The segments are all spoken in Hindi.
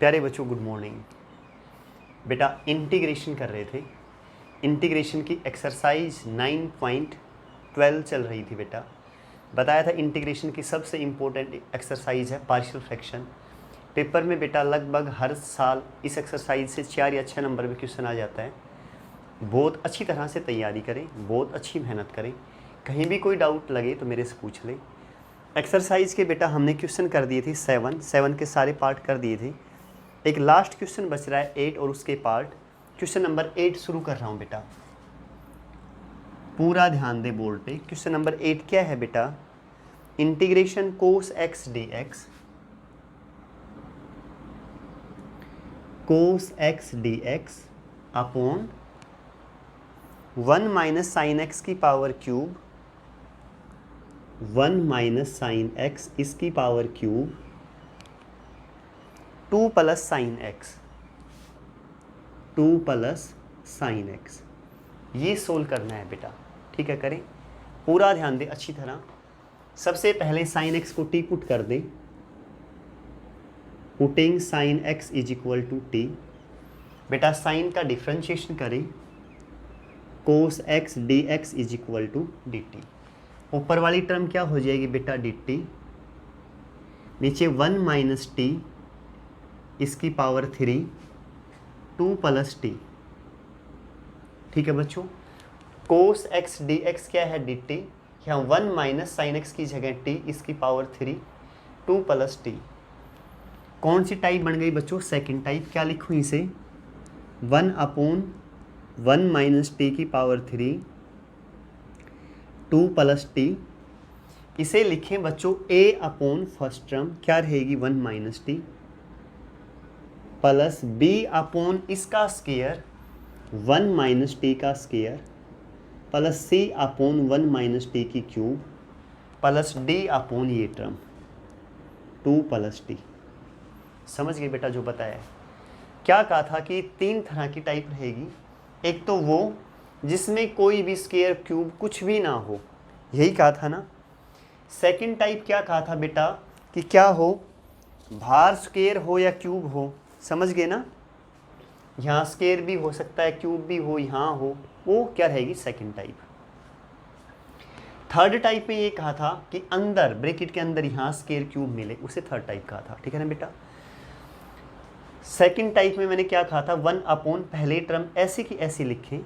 प्यारे बच्चों गुड मॉर्निंग। बेटा इंटीग्रेशन कर रहे थे। इंटीग्रेशन की एक्सरसाइज 9.12 चल रही थी बेटा। बताया था इंटीग्रेशन की सबसे इम्पोर्टेंट एक्सरसाइज है पार्शियल फ्रैक्शन। पेपर में बेटा लगभग हर साल इस एक्सरसाइज से 4 या 6 नंबर में क्वेश्चन आ जाता है। बहुत अच्छी तरह से तैयारी करें, बहुत अच्छी मेहनत करें। कहीं भी कोई डाउट लगे तो मेरे से पूछ लें। एक्सरसाइज के बेटा हमने क्वेश्चन कर दिए थे 7 के सारे पार्ट कर दिए थे। एक लास्ट क्वेश्चन बच रहा है 8 और उसके पार्ट। क्वेश्चन नंबर 8 शुरू कर रहा हूँ बेटा, पूरा ध्यान दे बोर्ड पे। क्वेश्चन नंबर 8 क्या है बेटा? Integration cos X D X, cos X D X upon 1 minus sine X की power cube, 1 minus sine X इसकी power cube 2 plus sine X, 2 plus sine X. ये सोल्व करना है बेटा, ठीक है? करें, पूरा ध्यान दे अच्छी तरह। सबसे पहले साइन एक्स को टी पुट कर दे। Putting sine X is equal to T. बेटा साइन का डिफ्रेंशिएशन करें, cos X D x is equal to D T. ऊपर वाली टर्म क्या हो जाएगी बेटा? D T. नीचे 1 माइनस टी इसकी पावर 3, 2 प्लस टी। ठीक है बच्चों, कोस एक्स डी एक्स क्या है? D T. यहाँ 1 माइनस साइन एक्स की जगह टी इसकी पावर 3, 2 प्लस टी। कौन सी टाइप बन गई बच्चों? Second type. क्या लिखूँ इसे? 1 अपॉन 1 माइनस टी की पावर 3, 2 प्लस टी। इसे लिखें बच्चों ए अपॉन फर्स्ट टर्म क्या रहेगी? 1 minus T plus B upon इसका स्क्वायर 1 माइनस टी का square plus C upon 1 minus T की क्यूब प्लस डी अपॉन ये टर्म 2 प्लस टी। समझ गए बेटा जो बताया है? क्या कहा था कि 3 तरह की टाइप रहेगी। एक तो वो जिसमें कोई भी स्क्वायर क्यूब कुछ भी ना हो, यही कहा था ना। सेकंड टाइप क्या कहा था बेटा? कि क्या हो, बाहर स्क्वायर हो या क्यूब हो। समझ गए ना? यहाँ स्क्वायर भी हो सकता है, क्यूब भी हो, यहाँ हो, वो क्या रहेगी? Second type. थर्ड टाइप में ये कहा था कि अंदर ब्रैकेट के अंदर यहाँ स्क्वायर क्यूब मिले, उसे थर्ड टाइप कहा था। ठीक है ना बेटा? सेकंड टाइप में मैंने क्या कहा था? 1 अपॉन पहले टर्म ऐसी की ऐसी लिखें।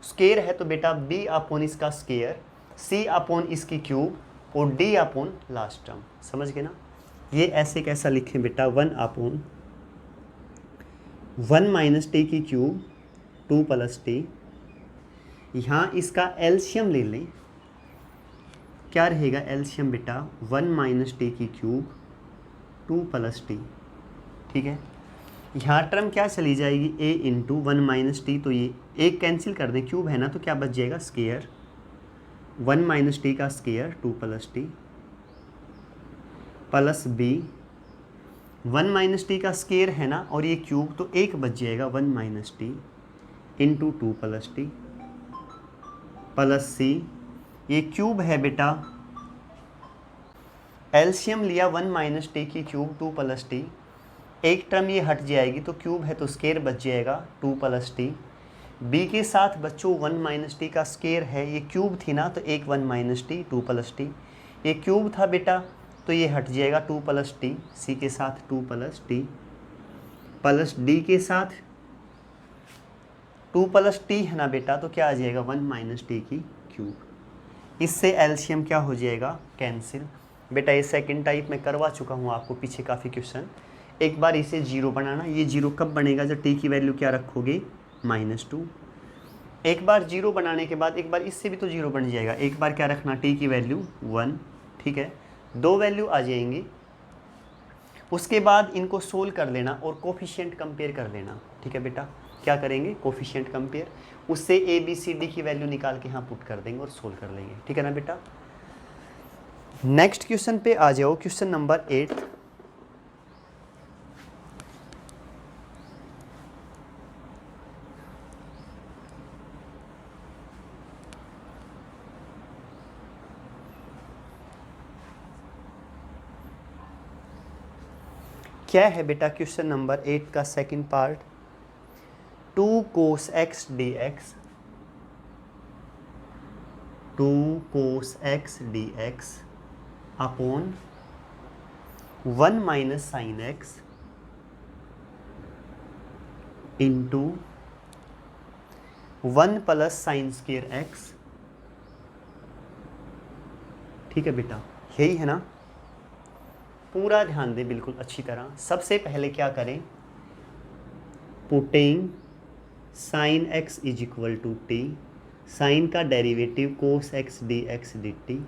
स्क्वायर है तो बेटा b अपॉन इसका स्क्वायर, c अपॉन इसकी क्यूब और d अपॉन लास्ट टर्म। समझ गए ना? ये ऐसे कैसा लिखें बेटा? 1 अपॉन 1 माइनस टी की क्यूब 2 प्लस टी। यहाँ इसका एलसीएम ले लें। क्या रहेगा एलसीएम बेटा? 1 माइनस टी की क्यूब 2 प्लस टी। ठीक है, यहाँ टर्म क्या चली जाएगी? a इंटू 1 माइनस टी, तो ये एक कैंसिल कर दें, क्यूब है ना, तो क्या बच जाएगा? स्क्वायर 1 माइनस टी का square 2 plus T plus b 1 minus T का स्क्वायर है ना, और ये क्यूब, तो एक बच जाएगा 1 minus T into 2 plus T plus C. ये क्यूब है बेटा, एलसीएम लिया 1 माइनस टी की क्यूब 2 प्लस टी। एक टर्म ये हट जाएगी तो क्यूब है तो स्क्वायर बच जाएगा 2 प्लस टी। बी के साथ बच्चों 1 माइनस टी का स्क्वायर है, ये क्यूब थी ना, तो एक 1 माइनस टी 2 प्लस टी। ये क्यूब था बेटा तो ये हट जाएगा 2 प्लस टी। सी के साथ 2 प्लस टी प्लस डी के साथ 2 प्लस टी है ना बेटा, तो क्या आ जाएगा? 1 माइनस टी की क्यूब। इससे एलसीएम क्या हो जाएगा? कैंसिल। बेटा ये सेकंड टाइप में करवा चुका हूँ आपको पीछे काफ़ी क्वेश्चन। एक बार इसे जीरो बनाना। ये जीरो कब बनेगा? जब टी की वैल्यू क्या रखोगे? -2। एक बार जीरो बनाने के बाद एक बार इससे भी तो जीरो बन जाएगा। एक बार क्या रखना? टी की वैल्यू 1। ठीक है, 2 वैल्यू आ जाएंगी। उसके बाद इनको सोल्व कर लेना और कोफिशिएंट कंपेयर कर लेना। ठीक है बेटा, क्या करेंगे? Coefficient compare. उससे ए बी सी डी की वैल्यू निकाल के यहाँ पुट कर देंगे और सोल्व कर लेंगे। ठीक है ना बेटा? नेक्स्ट क्वेश्चन पे आ जाओ, क्वेश्चन नंबर 8। क्या है बेटा क्वेश्चन नंबर 8 का second part, 2 cos x dx, 2 cos x dx upon 1 minus sine x into 1 plus sine square x। ठीक है बेटा, यही है ना। पूरा ध्यान दें बिल्कुल अच्छी तरह। सबसे पहले क्या करें, putting sine x is equal to T, sine का derivative cos x D X D T,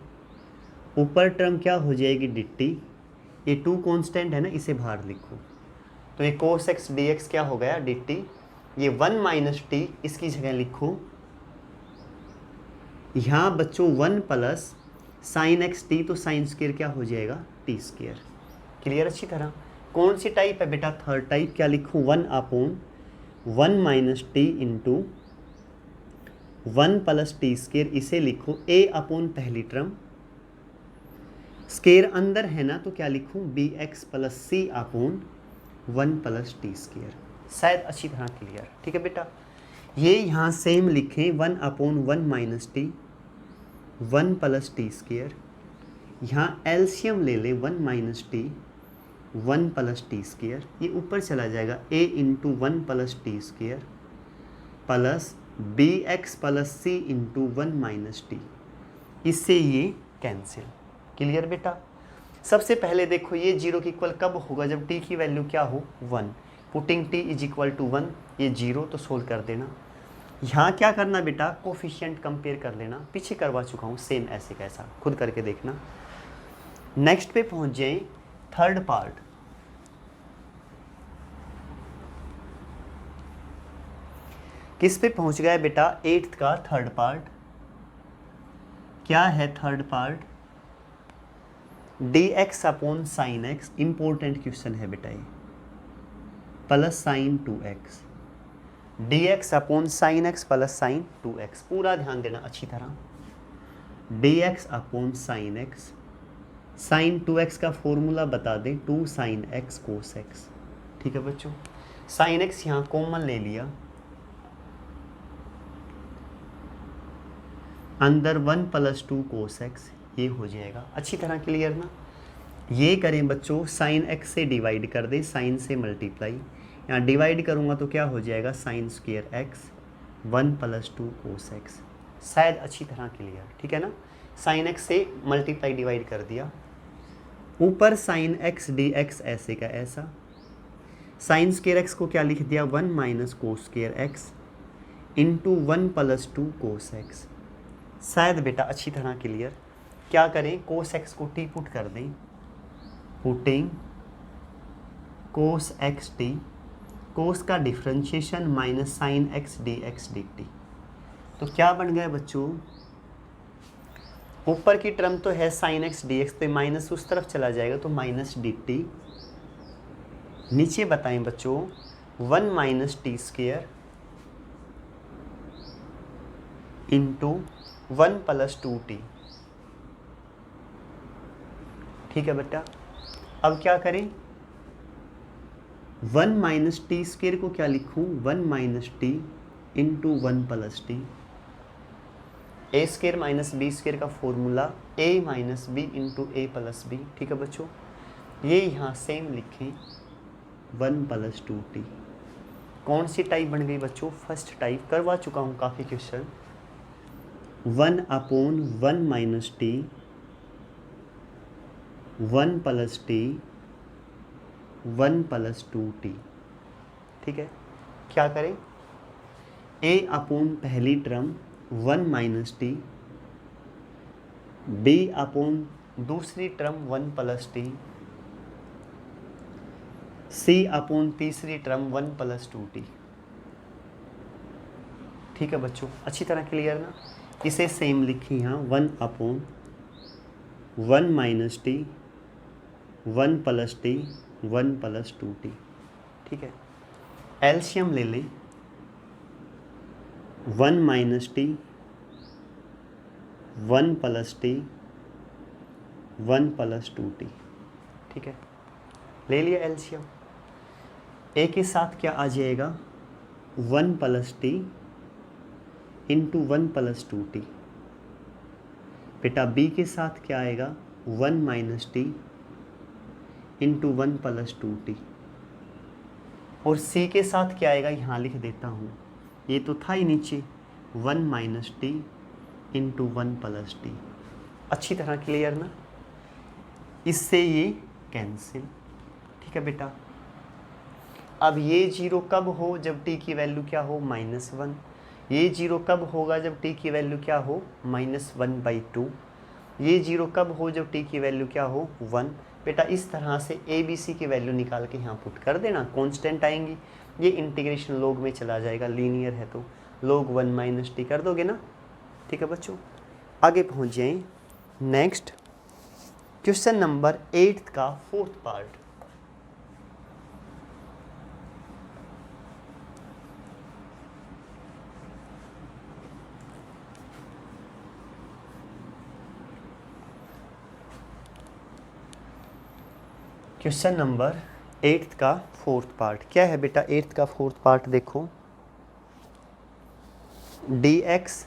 ऊपर टर्म क्या हो जाएगी डी टी, ये 2 कांस्टेंट है ना, इसे बाहर लिखो तो ये कोस x डी एक्स क्या हो गया डी टी, ये 1 माइनस टी इसकी जगह लिखो। यहाँ बच्चों 1 प्लस साइन एक्स टी, तो साइन स्क्वायर क्या हो जाएगा टी स्क्वायर। क्लियर अच्छी तरह। कौन सी टाइप है बेटा, थर्ड टाइप। क्या लिखूँ, 1 upon 1 minus T into 1 plus T square, इसे लिखो ए अपॉन पहली टर्म, स्क्वायर अंदर है ना तो क्या लिखूँ B X plus C upon 1 plus T square. शायद अच्छी तरह क्लियर। ठीक है बेटा, ये यहाँ सेम लिखें 1 upon 1 minus T 1 plus T square, यहाँ एलसीएम ले ले 1 minus T 1 plus T square, ये ऊपर चला जाएगा a into 1 plus T square plus B X plus C into 1 minus T, इससे ये कैंसिल। क्लियर बेटा। सबसे पहले देखो ये 0 के इक्वल कब होगा, जब t की वैल्यू क्या हो 1, putting t is equal to 1, ये 0 तो सोल्व कर देना। यहाँ क्या करना बेटा, कोफिशिएंट कंपेयर कर लेना, पीछे करवा चुका हूँ सेम ऐसे कैसा, खुद करके देखना। नेक्स्ट पे पहुँच जाए थर्ड पार्ट। किस पे पहुँच गया बेटा, 8th का थर्ड पार्ट। क्या है third part, D X upon sine X, important question है बेटा ये, plus sine 2x, D X upon sine X plus sine 2x। पूरा ध्यान देना अच्छी तरह। D X upon sine X, sine 2x का फॉर्मूला बता दें 2 साइन x कोस x। ठीक है बच्चों, साइन x यहाँ कॉमन ले लिया, अंदर 1 प्लस 2 कोस x, ये हो जाएगा। अच्छी तरह क्लियर ना। ये करें बच्चों, साइन x से डिवाइड कर दें, साइन से मल्टीप्लाई, यहाँ डिवाइड करूँगा तो क्या हो जाएगा sign square x 1 plus 2 cos x। शायद अच्छी तरह क्लियर। ठीक है ना, साइन x से मल्टीप्लाई डिवाइड कर दिया, ऊपर साइन x डी एक्स ऐसे का ऐसा, साइन स्क्वायर x को क्या लिख दिया 1 minus cos square x into 1 plus 2 cos x। शायद बेटा अच्छी तरह क्लियर। क्या करें, कोस x को t पुट कर दें, putting cos x t, cos का differentiation minus sine x D X D T, तो क्या बन गया बच्चों, ऊपर की टर्म तो है साइन x डी एक्स, तो माइनस उस तरफ चला जाएगा तो माइनस डी टी, नीचे बताएं बच्चों 1 minus T square into 1 plus 2t। ठीक है बेटा, अब क्या करें, 1 माइनस टी स्क्वायर को क्या लिखूं 1 minus T into 1 plus T, A square minus B square का formula a minus B into A plus B. ठीक है बच्चों, ये यहाँ सेम लिखें 1 प्लस 2t। कौन सी टाइप बन गई बच्चों, फर्स्ट टाइप। करवा चुका हूँ काफ़ी question. 1 upon 1 minus T 1 plus T 1 plus 2t। ठीक है, क्या करें, a अपॉन पहली term 1 minus T, b upon दूसरी term 1 plus T, c upon तीसरी टर्म 1 प्लस 2t। ठीक है बच्चों, अच्छी तरह क्लियर ना। इसे सेम लिखी यहाँ 1 upon 1 minus T 1 plus T 1 plus 2t। ठीक है, एलसीएम ले लें 1 minus T 1 plus T 1 plus 2t। ठीक है, ले लिया एलसीएम। ए के साथ क्या आ जाएगा 1 plus T into 1 plus 2t। बेटा बी के साथ क्या आएगा 1 minus T into 1 plus 2t। और सी के साथ क्या आएगा, यहाँ लिख देता हूँ, ये तो था ही नीचे 1 minus T into 1 plus T. अच्छी तरह क्लियर ना, इससे ये कैंसिल। ठीक है बेटा, अब ये जीरो कब हो, जब टी की वैल्यू क्या हो -1। ये जीरो कब होगा, जब टी की वैल्यू क्या हो -1/2। ये जीरो कब हो, जब टी की वैल्यू क्या हो 1। बेटा इस तरह से ए बी सी की वैल्यू निकाल के यहाँ पुट कर देना, कांस्टेंट आएंगी। ये इंटीग्रेशन लोग में चला जाएगा, लीनियर है तो लोग 1 माइनस टी कर दोगे ना। ठीक है बच्चों, आगे पहुँच जाएँ। नेक्स्ट क्वेश्चन नंबर 8 का 4th पार्ट। क्वेश्चन नंबर 8 का 4th पार्ट क्या है बेटा। 8 का 4th पार्ट देखो, dx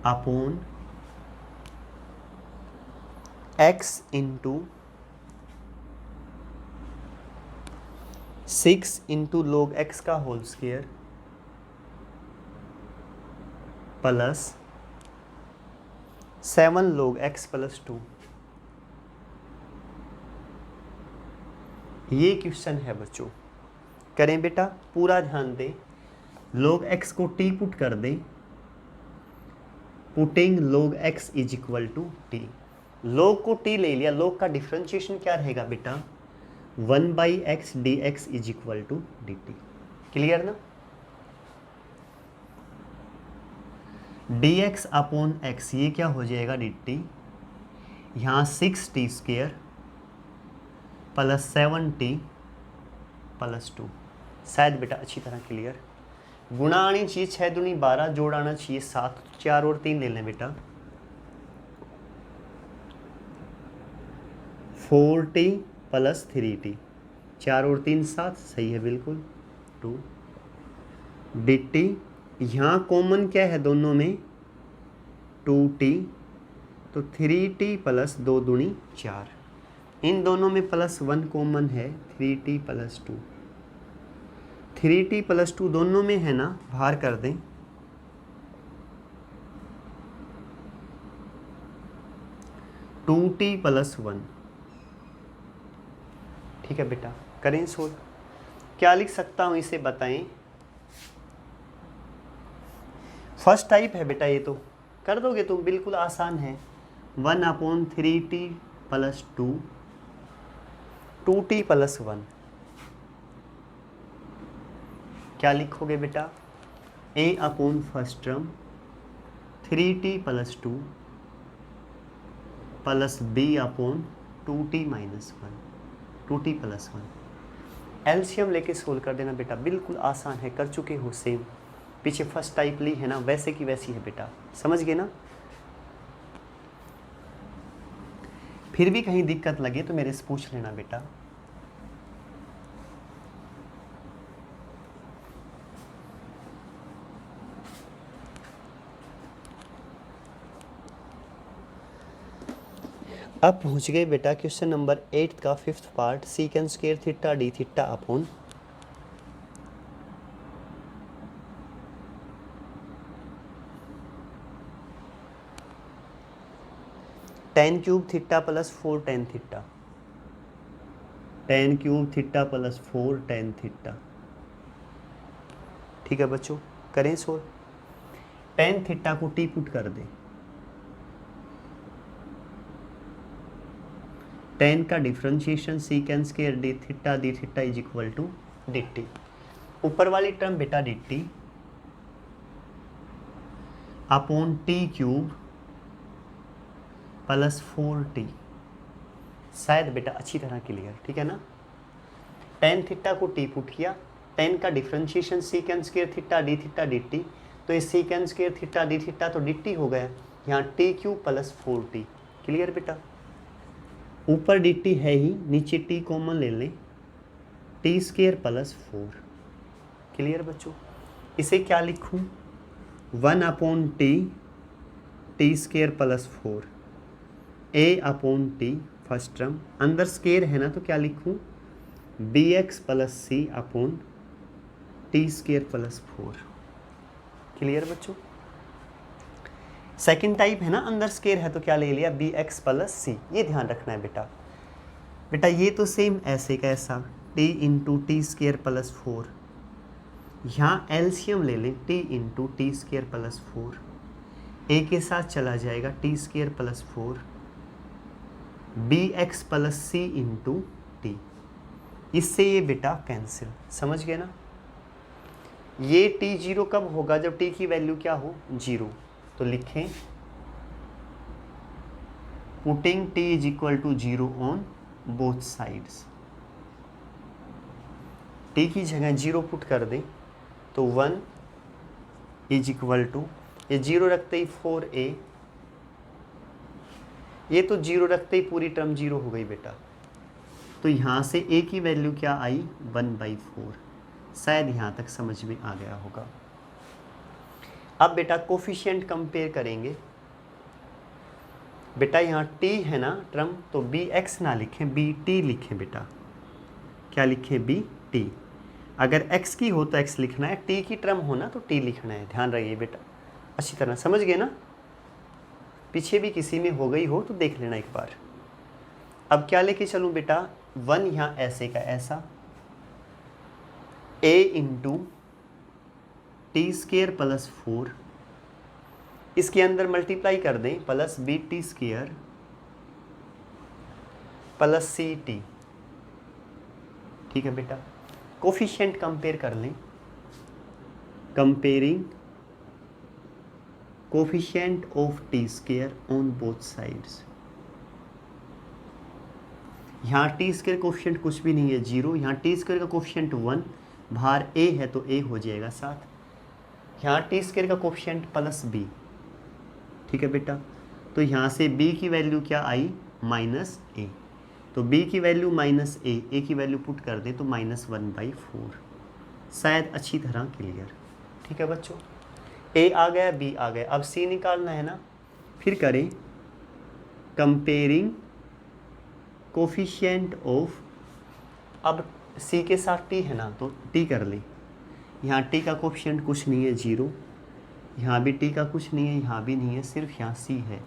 upon x into 6 into log x का whole square plus 7 log x plus 2। ये क्वेश्चन है बच्चों, करें बेटा पूरा ध्यान दें। log x को t पुट कर दें, putting log x is equal to T. log को t ले लिया, log का डिफ्रेंशिएशन क्या रहेगा बेटा 1/x dx is equal to dt। Clear ना। dx अपॉन x ये क्या हो जाएगा dt, यहाँ 6t² प्लस 7t प्लस 2। शायद बेटा अच्छी तरह क्लियर। गुणा आनी चाहिए 6 दूनी 12, जोड़ आना चाहिए 7, 4 और 3 ले लें बेटा 4t प्लस 3t, 4 और 3 7, सही है बिल्कुल 2 dt। यहाँ कॉमन क्या है दोनों में 2t, तो 3t प्लस 2 दूनी 4, इन दोनों में +1 कॉमन है 3t प्लस 2। 3t प्लस 2 दोनों में है ना, बाहर कर दें। Two T plus 1। ठीक है बेटा, करें सोल्व। क्या लिख सकता हूं इसे बताएं। फर्स्ट टाइप है बेटा, ये तो कर दोगे तुम, बिल्कुल आसान है। 1/3t plus 2, 2t plus 1। क्या लिखोगे बेटा, a upon first term 3t plus 2 plus b upon 2t minus 1, 2t plus 1। LCM लेके सोल्व कर देना बेटा, बिल्कुल आसान है, कर चुके हो सेम। पीछे फर्स्ट टाइप ली है ना, वैसे की वैसी है बेटा, समझ गए ना। फिर भी कहीं दिक्कत लगे तो मेरे से पूछ लेना बेटा। अब पहुंच गए बेटा क्वेश्चन नंबर 8 का 5th part, secant square theta D theta upon tan cube theta plus 4 tan theta, tan cube theta plus 4 tan theta. ठीक है बच्चों, करें सोल्व। tan थीटा को टी पुट कर दें, tan का differentiation secant square D theta is equal to D T. ऊपर वाली टर्म बेटा D T upon T cube plus 4t। शायद बेटा अच्छी तरह क्लियर, ठीक है ना। tan थीटा को टी पुट किया, tan का differentiation secant square theta D T, तो ये सीकेंड स्क्वायर थीटा डी थीटा तो डी टी हो गया, यहाँ T cube plus 4t। Clear बेटा। ऊपर डी टी है ही, नीचे टी कॉमन ले लें, टी स्क्वेयर प्लस 4। क्लियर बच्चों? इसे क्या लिखूं? 1/t T square plus 4 a/t first term, अंदर स्क्वेयर है ना तो क्या लिखूं? bx plus C upon T square plus 4। Clear बच्चों? सेकंड टाइप है ना, अंदर स्क्वेयर है तो क्या ले लिया? bx plus C. ये ध्यान रखना है बेटा। बेटा ये तो सेम ऐसे का ऐसा t into T square plus 4, यहाँ एलसीएम ले लें t into T square plus 4, a के साथ चला जाएगा T square plus 4 bx plus C into T. इससे ये बेटा कैंसिल। समझ गए ना? ये t जीरो कब होगा? जब t की वैल्यू क्या हो? 0। तो लिखें putting t is equal to 0 on both sides. t की जगह 0 पुट कर दें तो 1 इज इक्वल टू, ये 0 रखते ही 4a, ये तो 0 रखते ही पूरी टर्म 0 हो गई बेटा। तो यहाँ से a की वैल्यू क्या आई? 1/4। शायद यहाँ तक समझ में आ गया होगा। अब बेटा कोफिशिएंट कंपेयर करेंगे। बेटा यहाँ t है ना टर्म, तो bx ना लिखें, bt लिखें बेटा। क्या लिखें? bt। अगर x की हो तो x लिखना है, t की टर्म हो ना तो t लिखना है। ध्यान रखिए बेटा, अच्छी तरह समझ गए ना? पीछे भी किसी में हो गई हो तो देख लेना एक बार। अब क्या लेके चलूँ बेटा? 1 यहाँ ऐसे का ऐसा a into T square plus 4, इसके अंदर मल्टीप्लाई कर दें plus bt square plus C T. ठीक है बेटा? कोफिशिएंट कंपेयर कर लें, comparing coefficient of T square on both sides. यहाँ टी स्क्वेयर कोफिशिएंट कुछ भी नहीं है, 0। यहाँ टी स्क्वेयर का कोफिशिएंट 1, बाहर a है तो a हो जाएगा साथ। यहाँ टी स्क्वेयर का कोफिशिएंट प्लस b। ठीक है बेटा? तो यहाँ से b की वैल्यू क्या आई? -a। तो b की वैल्यू -a की वैल्यू पुट कर दें तो -1/4। शायद अच्छी तरह क्लियर। ठीक है बच्चों? a आ गया, b आ गया, अब c निकालना है ना। फिर करें कंपेयरिंग कोफिशिएंट ऑफ, अब c के साथ t है ना तो t कर लें। यहाँ t का कोफिशिएंट कुछ नहीं है, 0। यहाँ भी t का कुछ नहीं है, यहाँ भी नहीं है, सिर्फ यहाँ c है।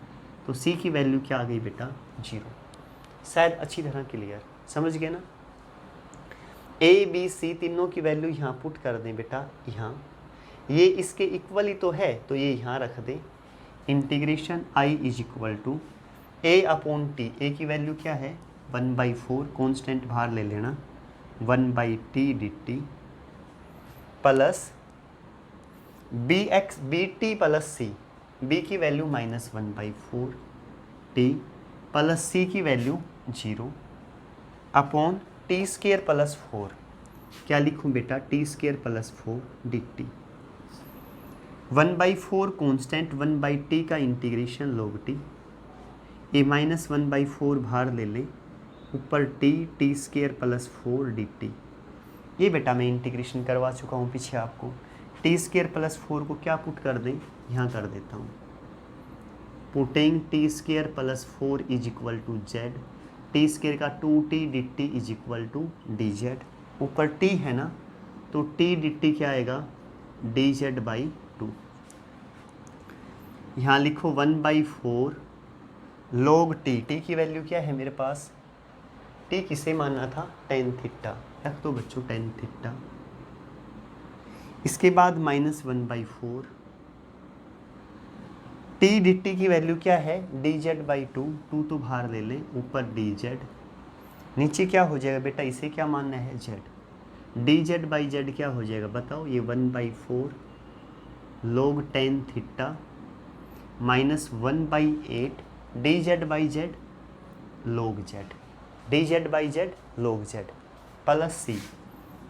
तो c की वैल्यू क्या आ गई बेटा? 0। शायद अच्छी तरह क्लियर। समझ गए ना? a b c तीनों की वैल्यू यहाँ पुट कर दें बेटा। यहाँ ये इसके इक्वल ही तो है तो ये यहाँ रख दें। Integration i is equal to a/t। a की वैल्यू क्या है? 1/4, कॉन्स्टेंट बाहर ले लेना, 1/t dt plus bt plus c। b की वैल्यू -1/4 t प्लस c की value 0 upon T square plus 4। क्या लिखूं बेटा? T square plus 4 dt। 1/4 constant, 1/t का इंटीग्रेशन log t, a -1/4 बाहर ले लें, ऊपर टी स्क्वेयर प्लस 4 dt। ये बेटा मैं इंटीग्रेशन करवा चुका हूँ पीछे आपको। टी स्क्वेयर प्लस 4 को क्या पुट कर दें? यहाँ कर देता हूँ, putting T square plus 4 is equal to Z, T square का 2t dt is equal to dz। ऊपर t है ना तो t dt क्या आएगा? dz/2। यहाँ लिखो 1/4 log t की वैल्यू क्या है मेरे पास? t किसे मानना था? tan theta. रख दो बच्चों tan थीटा। इसके बाद -1/4 t dt की वैल्यू क्या है? dz/2। 2 तो बाहर ले लें, ऊपर dz, नीचे क्या हो जाएगा बेटा? इसे क्या मानना है? z। dz/z क्या हो जाएगा बताओ? ये 1/4 log tan theta -1/8 dz/z log z, dz/z log z plus c।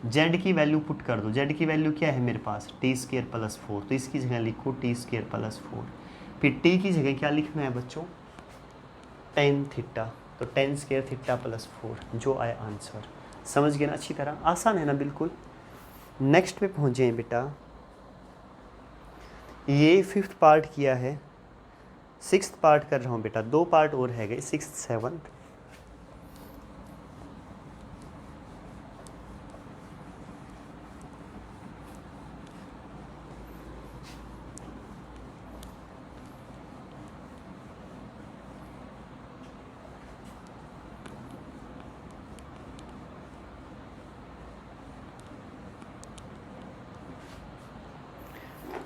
z की वैल्यू पुट कर दो। z की वैल्यू क्या है मेरे पास? टी स्क्वेयर प्लस 4, तो इसकी जगह लिखो टी स्क्वेयर प्लस 4। फिर t की जगह क्या लिखना है बच्चों? tan theta. तो टेन स्क्वायर थीटा प्लस 4 जो आया आंसर। समझ गए ना अच्छी तरह, आसान है ना बिल्कुल। नेक्स्ट पे पहुँचे बेटा, ये 5th पार्ट किया है, 6th पार्ट कर रहा हूँ बेटा, 2 पार्ट और है गए, 6th 7th।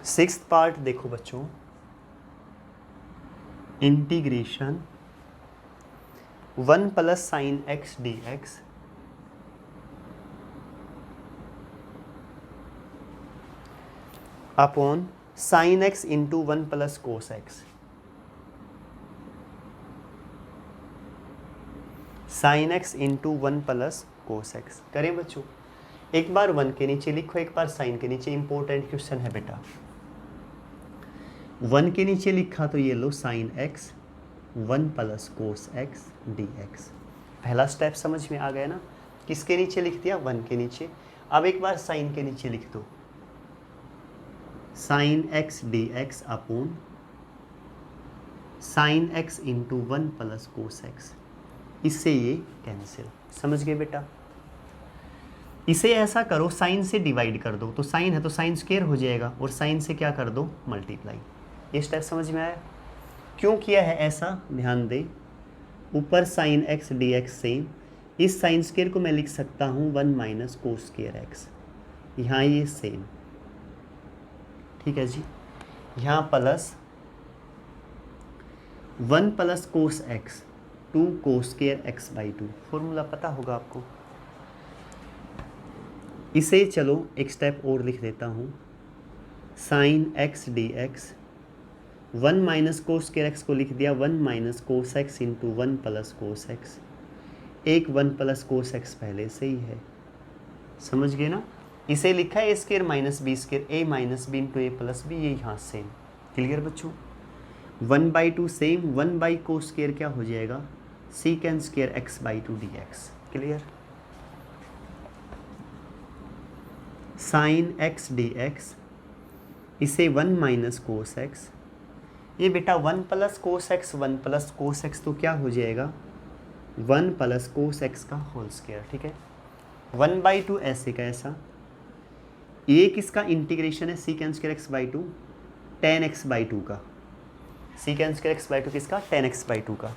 सिक्स्थ पार्ट देखो बच्चों, integration 1 plus sine x D X upon sine x into 1 plus cos x, sine x into 1 plus cos x. करें बच्चों, एक बार 1 के नीचे लिखो, एक बार साइन के नीचे। इंपॉर्टेंट क्वेश्चन है बेटा, 1 के नीचे लिखा तो ये लो sine X 1 plus cos X D X. पहला स्टेप समझ में आ गया ना, किसके नीचे लिख दिया, 1 के नीचे। अब एक बार साइन के नीचे लिख दो, sign x D X upon sine x into 1 plus cos x. इससे ये कैंसिल। समझ गए बेटा, इसे ऐसा करो, साइन से डिवाइड कर दो, तो साइन है तो साइन स्क्वायर हो जाएगा, और साइन से क्या कर दो, मल्टीप्लाई। ये स्टेप समझ में आया। क्यों किया है ऐसा, ध्यान दे, ऊपर sign x D x same, इस साइन स्क्वायर को मैं लिख सकता हूँ 1 माइनस कोस स्क्वायर एक्स, यहाँ ये सेम, ठीक है जी। यहाँ plus 1 plus cos x 2 cos square x by 2, formula पता होगा आपको। इसे चलो एक स्टेप और लिख देता हूँ, sign x D x 1 minus cos square x को लिख दिया 1 minus cos x into 1 plus cos x. एक 1 प्लस कोस एक्स पहले से ही है, समझ गए ना। इसे लिखा है ए square minus B square, A minus B into A plus B, ये यहाँ सेम। क्लियर बच्चों, 1/2 सेम, 1 बाई कोस स्क्वायर क्या हो जाएगा, secant square x by 2 D x. Clear. Sign x D x, इसे 1 माइनस कोस एक्स, ये बेटा 1 plus cos x 1 plus cos x तो क्या हो जाएगा 1 प्लस कोस एक्स का होल स्क्वायर, ठीक है। 1/2 ऐसे का ऐसा, ये किसका इंटीग्रेशन है, secant square x by 2 tan x by 2 का, सीकेंड स्क्वायर एक्स बाई 2 किसका, tan x बाई 2 का,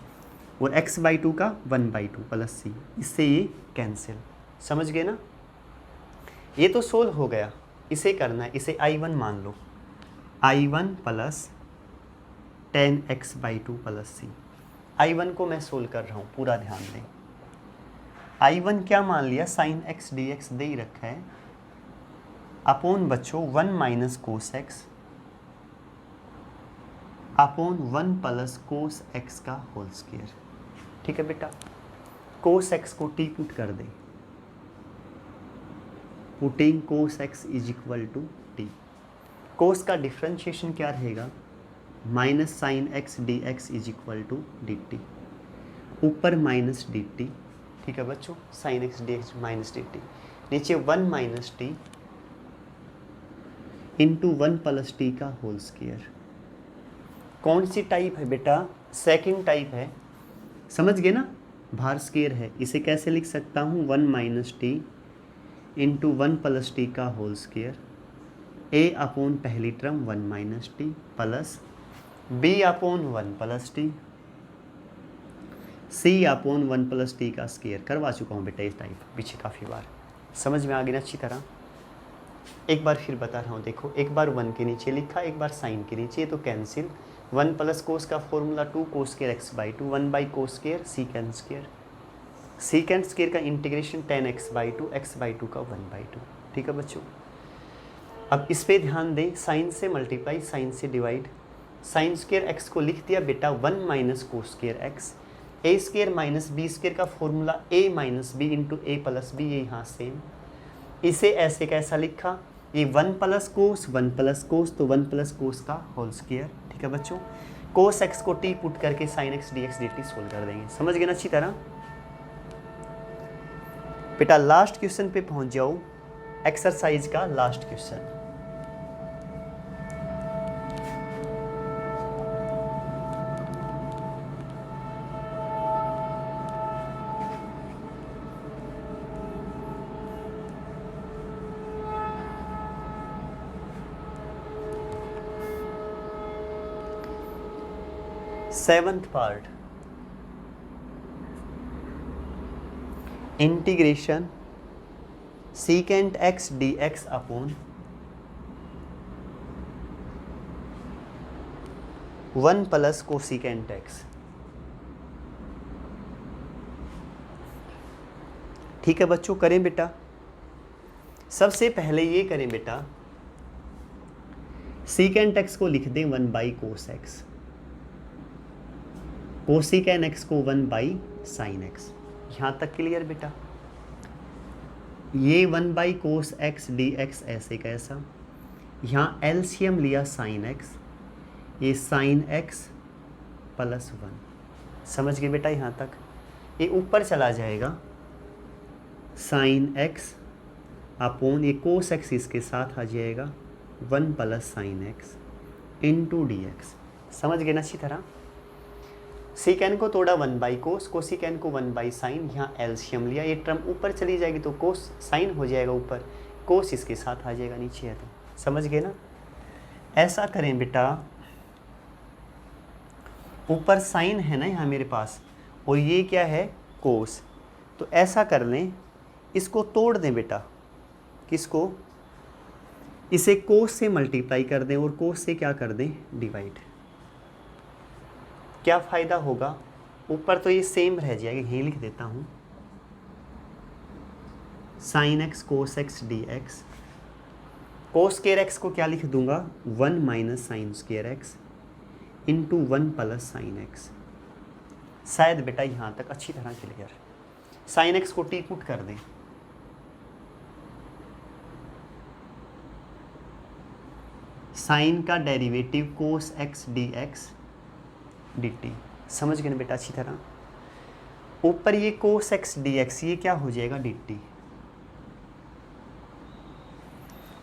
और x बाई 2 का 1/2 प्लस सी, इससे ये कैंसिल। समझ गए ना, ये तो सोल्व हो गया। इसे करना है, इसे I1 मान लो, I1 plus tan x by 2 plus C. I1 को मैं सोल्व कर रहा हूँ, पूरा ध्यान दें। I1 क्या मान लिया, साइन एक्स डी एक्स दे ही रखा है, अपॉन बच्चों 1 minus cos x upon 1 plus cos x का होल स्क्वायर, ठीक है बेटा। कोस एक्स को टी पुट कर दे, putting cos x is equal to t. Cos का डिफ्रेंशिएशन क्या रहेगा, minus sine x D x is equal to D T, ऊपर माइनस डी टी, ठीक है बच्चों, sine x D x minus d T, नीचे 1 minus T into 1 plus t का होल स्क्वायर। कौन सी टाइप है बेटा, सेकंड टाइप है, समझ गए ना, भार स्क्वायर है। इसे कैसे लिख सकता हूँ, 1 minus T into 1 plus t का होल स्क्वायर, ए अपॉन पहली term 1 minus T plus B upon 1 plus t, c upon 1 plus t का स्क्वायर। करवा चुका हूँ बेटा इस टाइप पीछे काफ़ी बार, समझ में आ गई ना अच्छी तरह। एक बार फिर बता रहा हूँ, देखो एक बार 1 के नीचे लिखा, एक बार साइन के नीचे, तो कैंसिल। 1 प्लस कोस का formula 2 cos square x by 2, 1 by cos square secant square, secant square का integration tan x by 2 x by 2 का 1/2, ठीक है बच्चों। अब इस पे ध्यान दें, साइन से मल्टीप्लाई, साइन से डिवाइड, साइन स्क्वायर एक्स को लिख दिया बेटा 1 माइनस कोस स्क्वायर एक्स, ए स्क्वायर माइनस बी स्क्वायर का formula A minus B into A plus B, ये यहाँ सेम। इसे ऐसे कैसा लिखा, ये 1 प्लस कोस 1 प्लस कोस, तो 1 प्लस कोस का होल स्क्वायर, ठीक है बच्चों। कोस एक्स को टी पुट करके sign x D X D T solve कर देंगे। समझ गए ना अच्छी तरह बेटा। लास्ट क्वेश्चन पे पहुंच जाओ, एक्सरसाइज का last question. Seventh part, integration secant x D X upon 1 plus cosecant x. ठीक है बच्चों, करें बेटा। सबसे पहले ये करें बेटा, सीकेंट एक्स को लिख दें 1 बाई कोस एक्स, कोसिकेन एक्स को 1 बाई साइन एक्स। यहाँ तक क्लियर बेटा। ये 1 by cos X D x ऐसे कैसा, यहाँ एलसीएम लिया साइन एक्स, ये साइन एक्स प्लस 1। समझ गए बेटा यहाँ तक। ये ऊपर चला जाएगा साइन एक्स अपॉन ये कोस एक्स इसके साथ आ जाएगा 1 plus sine x into D x. समझ गए ना अच्छी तरह। सीकेन को तोड़ा 1 बाई कोस, कोसिकेन को 1 बाई साइन, यहाँ एलसीएम लिया, ये टर्म ऊपर चली जाएगी तो कोस साइन हो जाएगा ऊपर, कोस इसके साथ आ जाएगा नीचे है। तो समझ गए ना। ऐसा करें बेटा, ऊपर साइन है ना यहाँ मेरे पास, और ये क्या है कोस, तो ऐसा कर लें, इसको तोड़ दें बेटा। किसको? इसे कोस से मल्टीप्लाई कर दें और कोस से क्या कर दें, डिवाइड। क्या फ़ायदा होगा, ऊपर तो ये सेम रह जाएगा, यही लिख देता हूँ sine x cos X D X. कोस स्क्वायर एक्स को क्या लिख दूंगा, 1 minus sine square x into 1 plus sine x. शायद बेटा यहाँ तक अच्छी तरह क्लियर। साइन एक्स को टी पुट कर दें, साइन का डेरिवेटिव कोस X D X D T. समझ गए ना बेटा अच्छी तरह। ऊपर ये कोस एक्स डी एक्स, ये क्या हो जाएगा डी टी,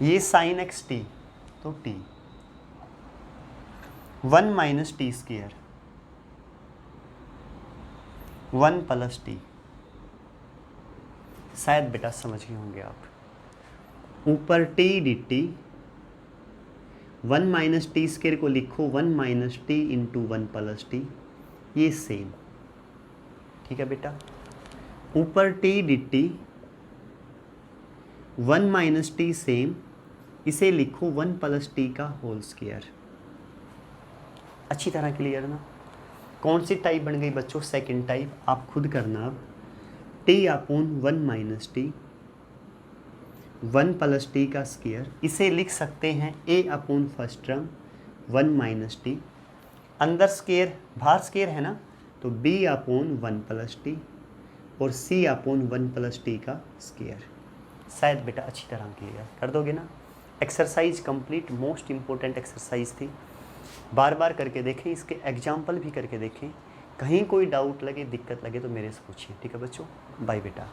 ये साइन एक्स टी तो T, 1 minus T square 1 plus T. शायद बेटा समझ गए होंगे आप। ऊपर T D T, 1 minus T square को लिखो 1 minus T into 1 plus T, ये सेम। ठीक है बेटा। ऊपर T D T, 1 minus T same, इसे लिखो 1 प्लस टी का होल स्क्वायर। अच्छी तरह क्लियर ना। कौन सी टाइप बन गई बच्चों, सेकंड टाइप। आप खुद करना अब। T upon 1 minus T 1 plus t का स्क्वायर, इसे लिख सकते हैं a upon first term 1 minus t, अंदर स्क्वायर बाहर स्क्वायर है ना, तो बी अपॉन 1 प्लस टी और सी अपॉन 1 प्लस टी का स्क्वायर। शायद बेटा अच्छी तरह क्लियर कर दोगे ना। Exercise complete, most important exercise थी। बार बार करके देखें, इसके एग्जाम्पल भी करके देखें। कहीं कोई डाउट लगे, दिक्कत लगे तो मेरे से पूछिए। ठीक है बच्चों, बाय बेटा।